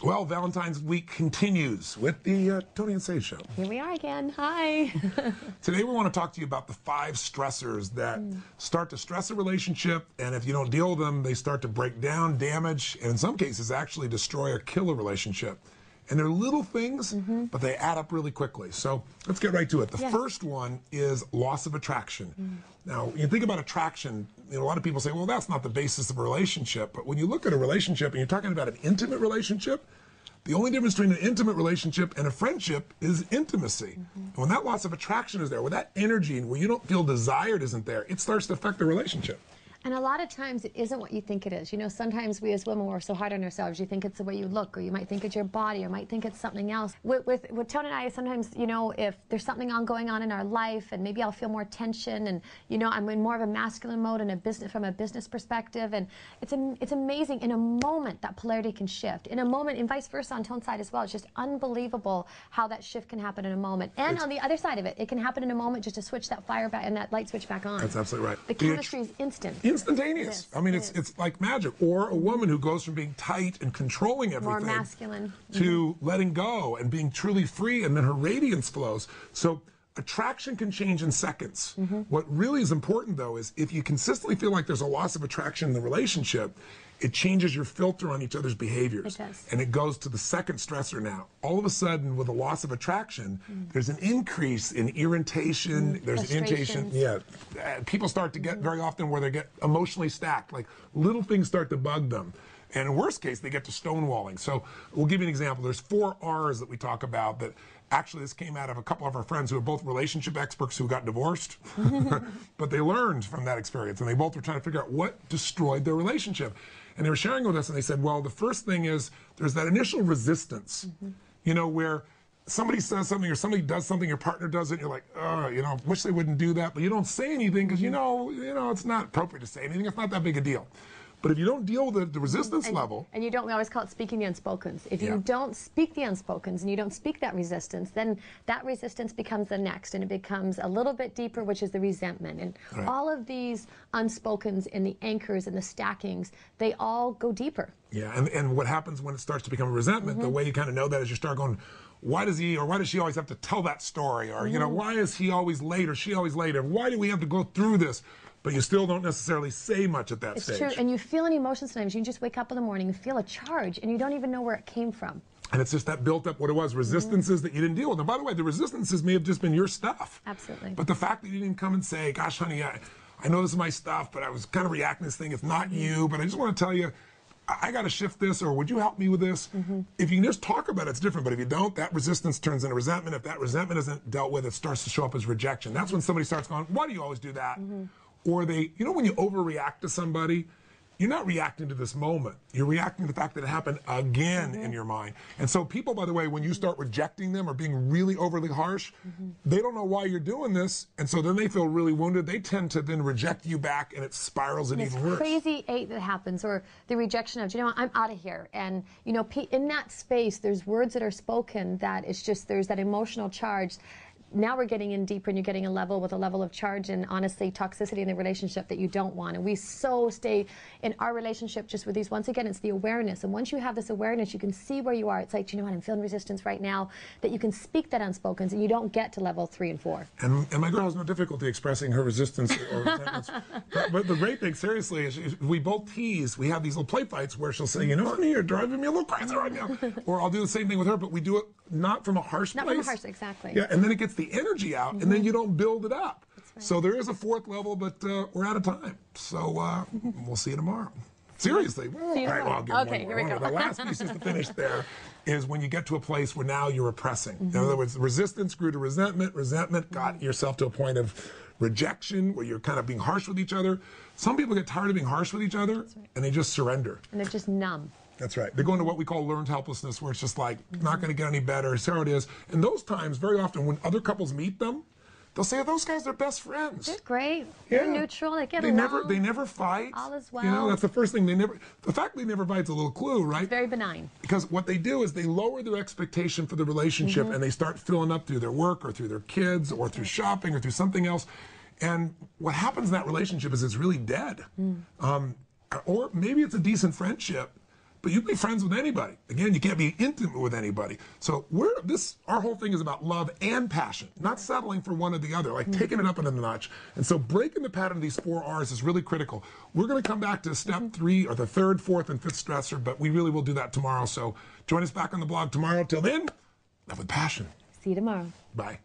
Well, Valentine's week continues with the Tony and Sage Show. Here we are again. Hi. Today we want to talk to you about the 5 stressors that start to stress a relationship, and if you don't deal with them, they start to break down, damage, and in some cases actually destroy or kill a relationship. And they're little things, but they add up really quickly. So let's get right to it. The first one is loss of attraction. Now, when you think about attraction, a lot of people say, well, that's not the basis of a relationship. But when you look at a relationship and you're talking about an intimate relationship, the only difference between an intimate relationship and a friendship is intimacy. And when that loss of attraction is there, when that energy and when you don't feel desired isn't there, it starts to affect the relationship. And a lot of times it isn't what you think it is. You know, sometimes we as women, we're so hard on ourselves. You think it's the way you look, or you might think it's your body, or might think it's something else. With Tony and I, sometimes, you know, if there's something going on in our life, and maybe I'll feel more tension, and, you know, I'm in more of a masculine mode and from a business perspective, and it's amazing. In a moment, that polarity can shift. In a moment, and vice versa on Tone's side as well. It's just unbelievable how that shift can happen in a moment. And on the other side of it, it can happen in a moment just to switch that fire back and that light switch back on. That's absolutely right. The chemistry is instant. Instantaneous. I mean, it's like magic. Or a woman who goes from being tight and controlling everything, more masculine, to letting go and being truly free, and then her radiance flows. So attraction can change in seconds. What really is important, though, is if you consistently feel like there's a loss of attraction in the relationship, it changes your filter on each other's behaviors. It does. And it goes to the second stressor now. All of a sudden, with a loss of attraction, there's an increase in irritation, there's an irritation. People start to get very often where they get emotionally stacked, like little things start to bug them. And in worst case, they get to stonewalling. So we'll give you an example. There's 4 R's that we talk about that actually this came out of a couple of our friends who are both relationship experts who got divorced. But they learned from that experience, and they both were trying to figure out what destroyed their relationship. And they were sharing with us, and they said, well, the first thing is there's that initial resistance, you know, where somebody says something or somebody does something, your partner does it, and you're like, oh, you know, wish they wouldn't do that, but you don't say anything because you know, it's not appropriate to say anything. It's not that big a deal. But if you don't deal with the resistance level... And you don't, we always call it speaking the unspokens. If you don't speak the unspokens and you don't speak that resistance, then that resistance becomes the next, and it becomes a little bit deeper, which is the resentment. And all of these unspokens and the anchors and the stackings, they all go deeper. Yeah, and what happens when it starts to become a resentment, the way you kind of know that is you start going, why does he or why does she always have to tell that story? Or, you know, why is he always late or she always late? Or why do we have to go through this? But you still don't necessarily say much at that stage. It's true, and you feel an emotion sometimes. You just wake up in the morning and feel a charge, and you don't even know where it came from. And it's just that built up, what it was, resistances that you didn't deal with. And by the way, the resistances may have just been your stuff. Absolutely. But the fact that you didn't come and say, gosh, honey, I know this is my stuff, but I was kind of reacting to this thing. It's not you, but I just want to tell you, I got to shift this, or would you help me with this? If you can just talk about it, it's different. But if you don't, that resistance turns into resentment. If that resentment isn't dealt with, it starts to show up as rejection. That's when somebody starts going, why do you always do that? Or they, you know, when you overreact to somebody, you're not reacting to this moment. You're reacting to the fact that it happened again in your mind. And so people, by the way, when you start rejecting them or being really overly harsh, they don't know why you're doing this. And so then they feel really wounded. They tend to then reject you back, and it spirals it even worse. Crazy 8 that happens, or the rejection of, you know what, I'm out of here. And, you know, in that space, there's words that are spoken that it's just, there's that emotional charge. Now we're getting in deeper, and you're getting a level of charge and honestly toxicity in the relationship that you don't want. And we so stay in our relationship just with these. Once again, it's the awareness. And once you have this awareness, you can see where you are. It's like, you know what, I'm feeling resistance right now. That you can speak that unspokens, and you don't get to level 3 and 4. And my girl has no difficulty expressing her resistance or resentments. But the great thing, seriously, is we both tease. We have these little play fights where she'll say, you know, honey, you're driving me a little crazy right now. Or I'll do the same thing with her, but we do it not from a harsh place. Not from a harsh, exactly. Yeah, and then it gets the energy out, and then you don't build it up. Right. So there is a 4th level, but we're out of time. So we'll see you tomorrow. Seriously. All right, well, I'll give okay, here we go. The last piece is to finish there is when you get to a place where now you're repressing. In other words, resistance grew to resentment. Resentment got yourself to a point of rejection where you're kind of being harsh with each other. Some people get tired of being harsh with each other, and they just surrender. And they're just numb. That's right. They go into what we call learned helplessness, where it's just like, not going to get any better, so it is. And those times, very often, when other couples meet them, they'll say, those guys are best friends. They're great. They're neutral. They get along. They never fight. All is well. You know, that's the first thing. The fact they never fight's a little clue, right? It's very benign. Because what they do is they lower their expectation for the relationship, and they start filling up through their work or through their kids or through shopping or through something else. And what happens in that relationship is it's really dead. Or maybe it's a decent friendship, but you can be friends with anybody. Again, you can't be intimate with anybody. So our whole thing is about love and passion, not settling for one or the other, like taking it up another notch. And so breaking the pattern of these 4 R's is really critical. We're going to come back to step 3, or the 3rd, 4th, and 5th stressor, but we really will do that tomorrow. So join us back on the blog tomorrow. Till then, love with passion. See you tomorrow. Bye.